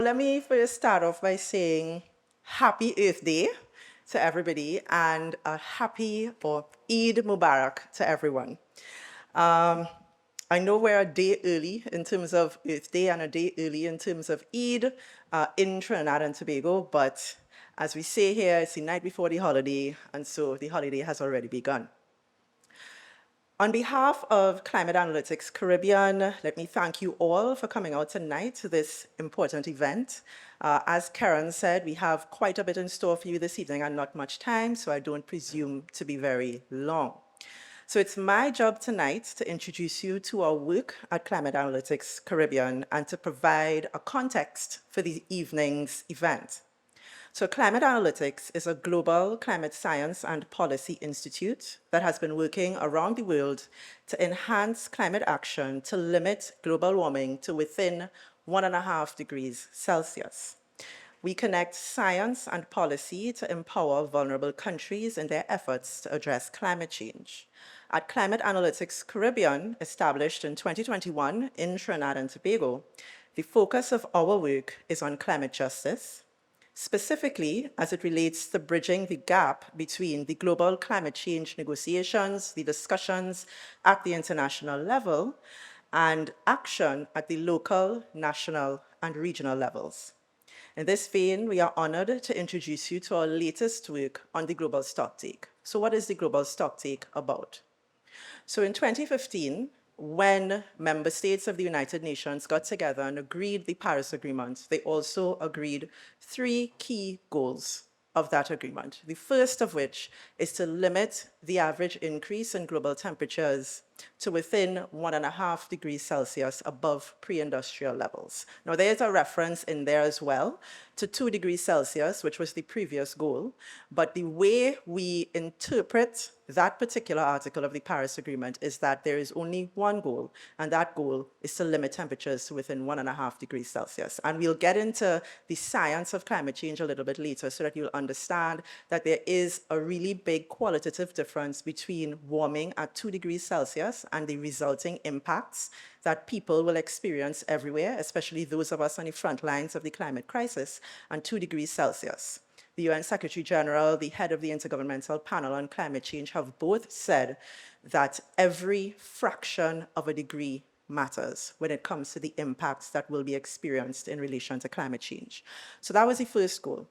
Let me first start off by saying Happy Earth Day to everybody and a happy or Eid Mubarak to everyone. I know we're a day early in terms of Earth Day and a day early in terms of Eid in Trinidad and Tobago, but as we say here, it's the night before the holiday, and so the holiday has already begun. On behalf of Climate Analytics Caribbean, let me thank you all for coming out tonight to this important event. As Karen said, we have quite a bit in store for you this evening and not much time, so I don't presume to be very long. So it's my job tonight to introduce you to our work at Climate Analytics Caribbean and to provide a context for the evening's event. So Climate Analytics is a global climate science and policy institute that has been working around the world to enhance climate action to limit global warming to within 1.5 degrees Celsius. We connect science and policy to empower vulnerable countries in their efforts to address climate change. At Climate Analytics Caribbean, established in 2021 in Trinidad and Tobago, the focus of our work is on climate justice, specifically as it relates to bridging the gap between the global climate change negotiations, the discussions at the international level, and action at the local, national, and regional levels. In this vein, we are honored to introduce you to our latest work on the Global Stocktake. So what is the Global Stocktake about? So in 2015, when member states of the United Nations got together and agreed the Paris Agreement, they also agreed 3 key goals of that agreement. The first of which is to limit the average increase in global temperatures to within 1.5 degrees Celsius above pre-industrial levels. Now, there's a reference in there as well to 2 degrees Celsius, which was the previous goal, but the way we interpret that particular article of the Paris Agreement is that there is only one goal, and that goal is to limit temperatures to within 1.5 degrees Celsius. And we'll get into the science of climate change a little bit later so that you'll understand that there is a really big qualitative difference between warming at 2 degrees Celsius and the resulting impacts that people will experience everywhere, especially those of us on the front lines of the climate crisis, and 2 degrees Celsius. The UN Secretary General, the head of the Intergovernmental Panel on Climate Change, have both said that every fraction of a degree matters when it comes to the impacts that will be experienced in relation to climate change. So that was the first goal.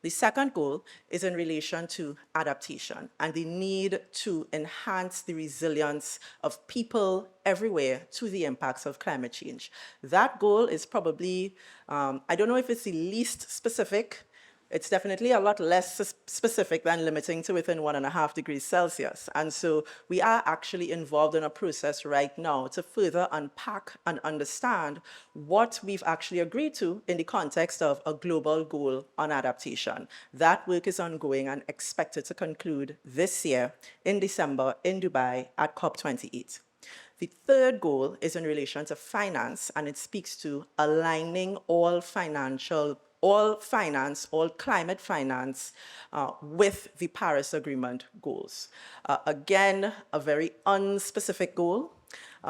The second goal is in relation to adaptation and the need to enhance the resilience of people everywhere to the impacts of climate change. That goal is probably, I don't know if it's the least specific. It's definitely a lot less specific than limiting to within 1.5 degrees Celsius. And so we are actually involved in a process right now to further unpack and understand what we've actually agreed to in the context of a global goal on adaptation. That work is ongoing and expected to conclude this year in December in Dubai at COP28. The third goal is in relation to finance, and it speaks to aligning all climate finance with the Paris Agreement goals. Again, a very unspecific goal,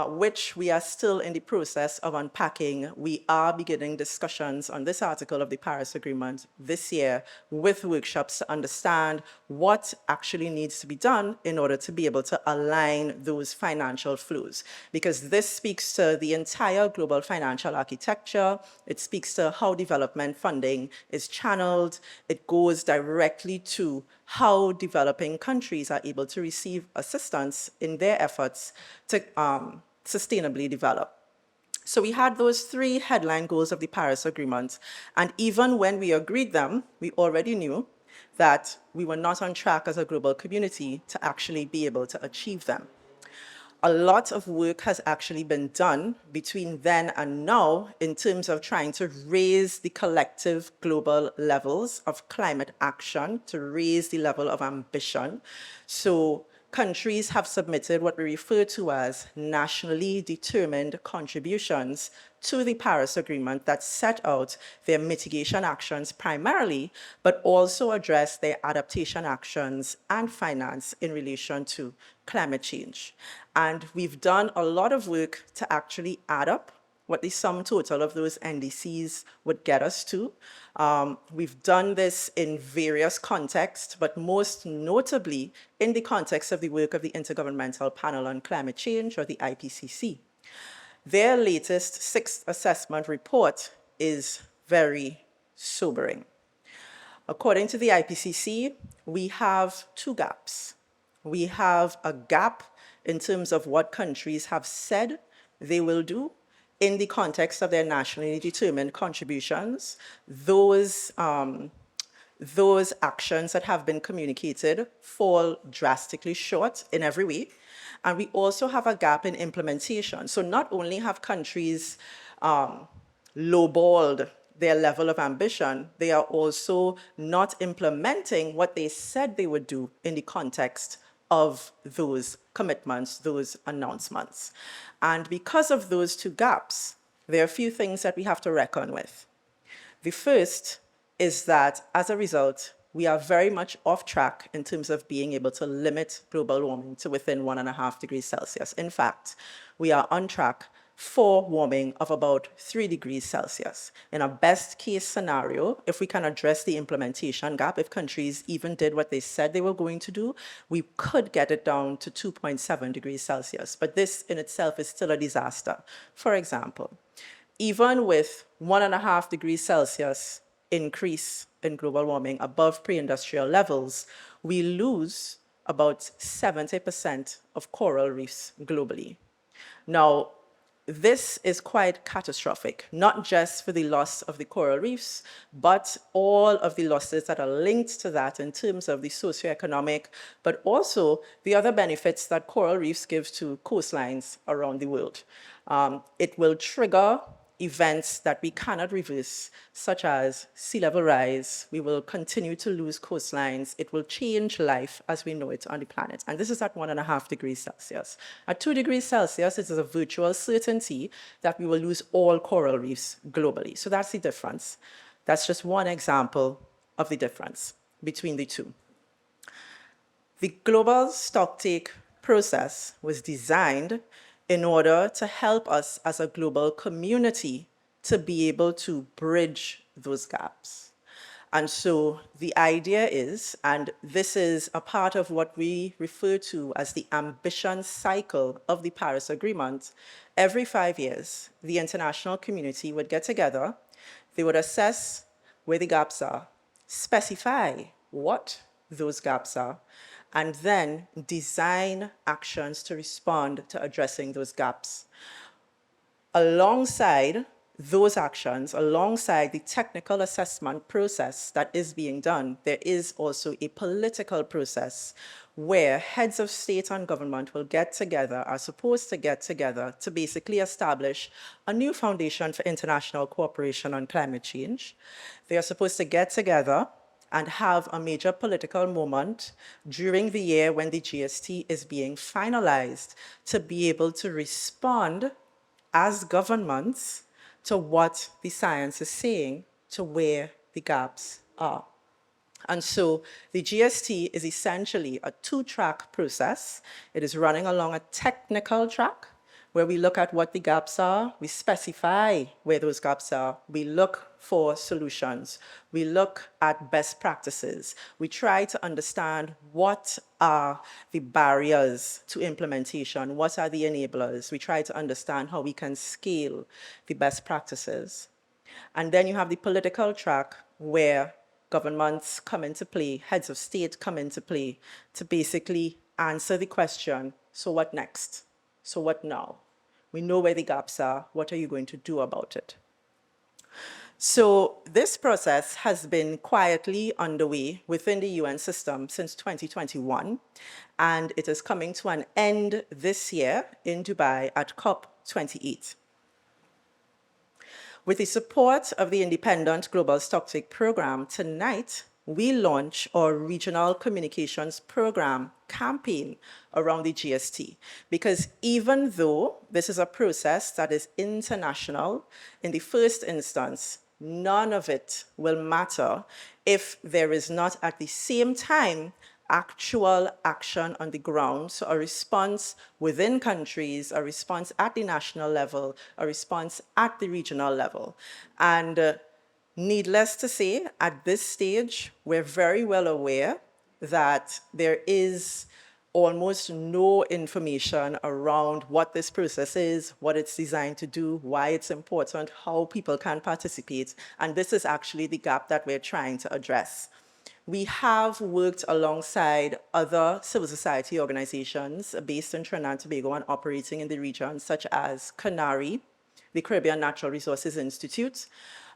which we are still in the process of unpacking. We are beginning discussions on this article of the Paris Agreement this year with workshops to understand what actually needs to be done in order to be able to align those financial flows. Because this speaks to the entire global financial architecture. It speaks to how development funding is channeled. It goes directly to how developing countries are able to receive assistance in their efforts to sustainably develop. So we had those 3 headline goals of the Paris Agreement, and even when we agreed them, we already knew that we were not on track as a global community to actually be able to achieve them. A lot of work has actually been done between then and now in terms of trying to raise the collective global levels of climate action, to raise the level of ambition. So countries have submitted what we refer to as nationally determined contributions to the Paris Agreement that set out their mitigation actions primarily, but also address their adaptation actions and finance in relation to climate change. And we've done a lot of work to actually add up what the sum total of those NDCs would get us to. We've done this in various contexts, but most notably in the context of the work of the Intergovernmental Panel on Climate Change, or the IPCC. Their latest sixth assessment report is very sobering. According to the IPCC, we have two gaps. We have a gap in terms of what countries have said they will do in the context of their nationally determined contributions. Those actions that have been communicated fall drastically short in every way. And we also have a gap in implementation. So not only have countries lowballed their level of ambition, they are also not implementing what they said they would do in the context of those commitments, those announcements. And because of those two gaps, there are a few things that we have to reckon with. The first is that, as a result, we are very much off track in terms of being able to limit global warming to within 1.5 degrees Celsius. In fact, we are on track for warming of about 3 degrees Celsius. In a best case scenario, if we can address the implementation gap, if countries even did what they said they were going to do, we could get it down to 2.7 degrees Celsius. But this in itself is still a disaster. For example, even with 1.5 degrees Celsius increase in global warming above pre-industrial levels, we lose about 70% of coral reefs globally. Now, this is quite catastrophic, not just for the loss of the coral reefs, but all of the losses that are linked to that in terms of the socioeconomic, but also the other benefits that coral reefs give to coastlines around the world. It will trigger events that we cannot reverse, such as sea level rise. We will continue to lose coastlines. It will change life as we know it on the planet. And this is at 1.5 degrees Celsius. At 2 degrees Celsius, it is a virtual certainty that we will lose all coral reefs globally. So that's the difference. That's just one example of the difference between the two. The Global Stocktake process was designed in order to help us as a global community to be able to bridge those gaps. And so the idea is, and this is a part of what we refer to as the ambition cycle of the Paris Agreement, every 5 years, the international community would get together, they would assess where the gaps are, specify what those gaps are, and then design actions to respond to addressing those gaps. Alongside those actions, alongside the technical assessment process that is being done, there is also a political process where heads of state and government will get together, are supposed to get together to basically establish a new foundation for international cooperation on climate change. They are supposed to get together and have a major political moment during the year when the GST is being finalized to be able to respond as governments to what the science is saying, to where the gaps are. And so the GST is essentially a two-track process. It is running along a technical track where we look at what the gaps are, we specify where those gaps are, we look for solutions, we look at best practices, we try to understand what are the barriers to implementation, what are the enablers, we try to understand how we can scale the best practices. And then you have the political track where governments come into play, heads of state come into play to basically answer the question, so what next? So what now? We know where the gaps are. What are you going to do about it? So this process has been quietly underway within the UN system since 2021, and it is coming to an end this year in Dubai at COP28. With the support of the independent Global Stocktake program, tonight we launch our regional communications program campaign around the GST. Because even though this is a process that is international, in the first instance, none of it will matter if there is not at the same time actual action on the ground, so a response within countries, a response at the national level, a response at the regional level. And needless to say, at this stage, we're very well aware that there is almost no information around what this process is, what it's designed to do, why it's important, how people can participate. And this is actually the gap that we're trying to address. We have worked alongside other civil society organizations based in Trinidad and Tobago and operating in the region, such as CANARI, the Caribbean Natural Resources Institute,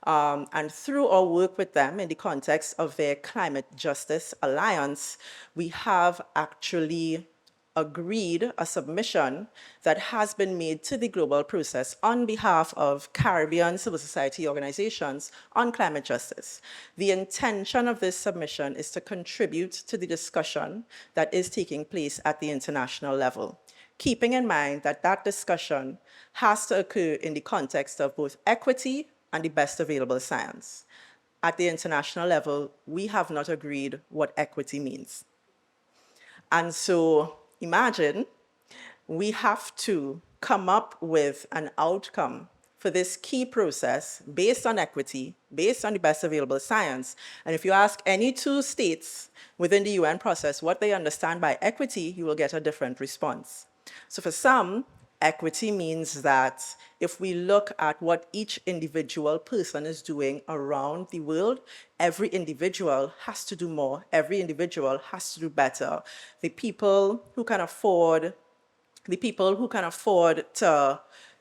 and through our work with them in the context of their Climate Justice Alliance, we have actually agreed a submission that has been made to the global process on behalf of Caribbean civil society organizations on climate justice. The intention of this submission is to contribute to the discussion that is taking place at the international level, keeping in mind that that discussion has to occur in the context of both equity and the best available science. At the international level, we have not agreed what equity means. And so imagine we have to come up with an outcome for this key process based on equity, based on the best available science. And if you ask any two states within the UN process what they understand by equity, you will get a different response. So for some, equity means that if we look at what each individual person is doing around the world, every individual has to do more. Every individual has to do better. The people who can afford to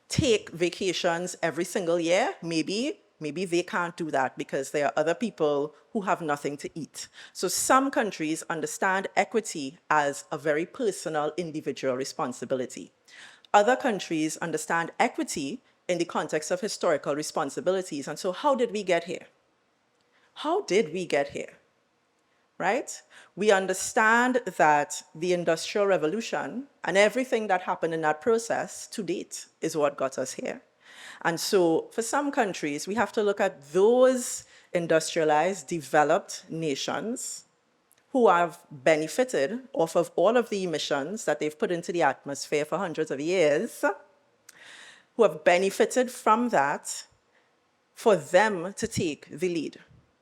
take vacations every single year, maybe they can't do that because there are other people who have nothing to eat. So some countries understand equity as a very personal individual responsibility. Other countries understand equity in the context of historical responsibilities. And so how did we get here? How did we get here? Right? We understand that the Industrial Revolution and everything that happened in that process to date is what got us here. And so for some countries, we have to look at those industrialized, developed nations who have benefited off of all of the emissions that they've put into the atmosphere for hundreds of years, who have benefited from that, for them to take the lead,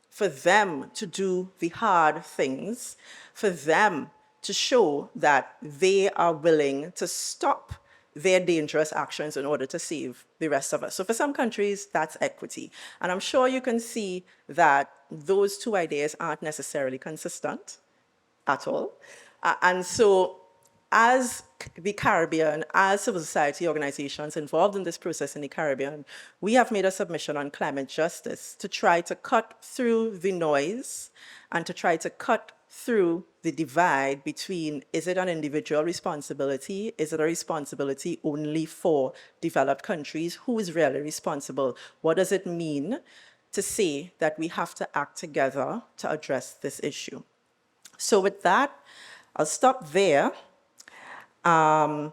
for them to do the hard things, for them to show that they are willing to stop their dangerous actions in order to save the rest of us. So for some countries, that's equity. And I'm sure you can see that those two ideas aren't necessarily consistent at all. And so as the Caribbean, as civil society organizations involved in this process in the Caribbean, we have made a submission on climate justice to try to cut through the noise and to try to cut through the divide between, is it an individual responsibility? Is it a responsibility only for developed countries? Who is really responsible? What does it mean to say that we have to act together to address this issue? So with that, I'll stop there. And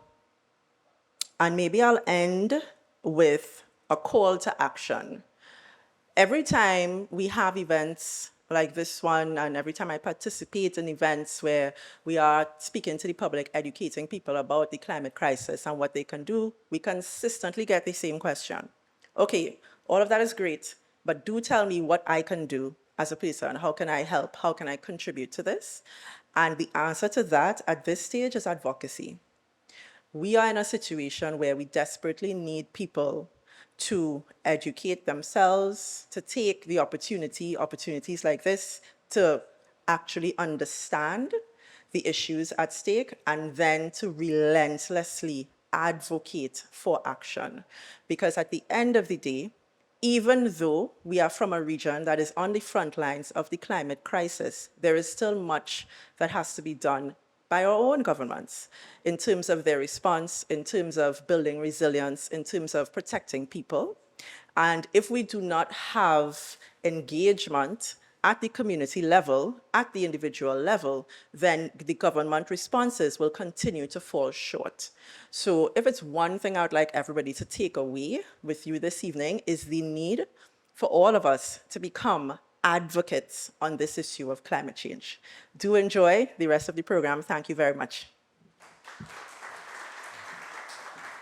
maybe I'll end with a call to action. Every time we have events like this one, and every time I participate in events where we are speaking to the public, educating people about the climate crisis and what they can do, we consistently get the same question. Okay, all of that is great, but do tell me what I can do as a person. How can I help? How can I contribute to this? And the answer to that at this stage is advocacy. We are in a situation where we desperately need people to educate themselves, to take the opportunities like this, to actually understand the issues at stake, and then to relentlessly advocate for action. Because at the end of the day, even though we are from a region that is on the front lines of the climate crisis, there is still much that has to be done by our own governments in terms of their response, in terms of building resilience, in terms of protecting people. And if we do not have engagement at the community level, at the individual level, then the government responses will continue to fall short. So if it's one thing I would like everybody to take away with you this evening, is the need for all of us to become advocates on this issue of climate change. Do enjoy the rest of the program. Thank you very much.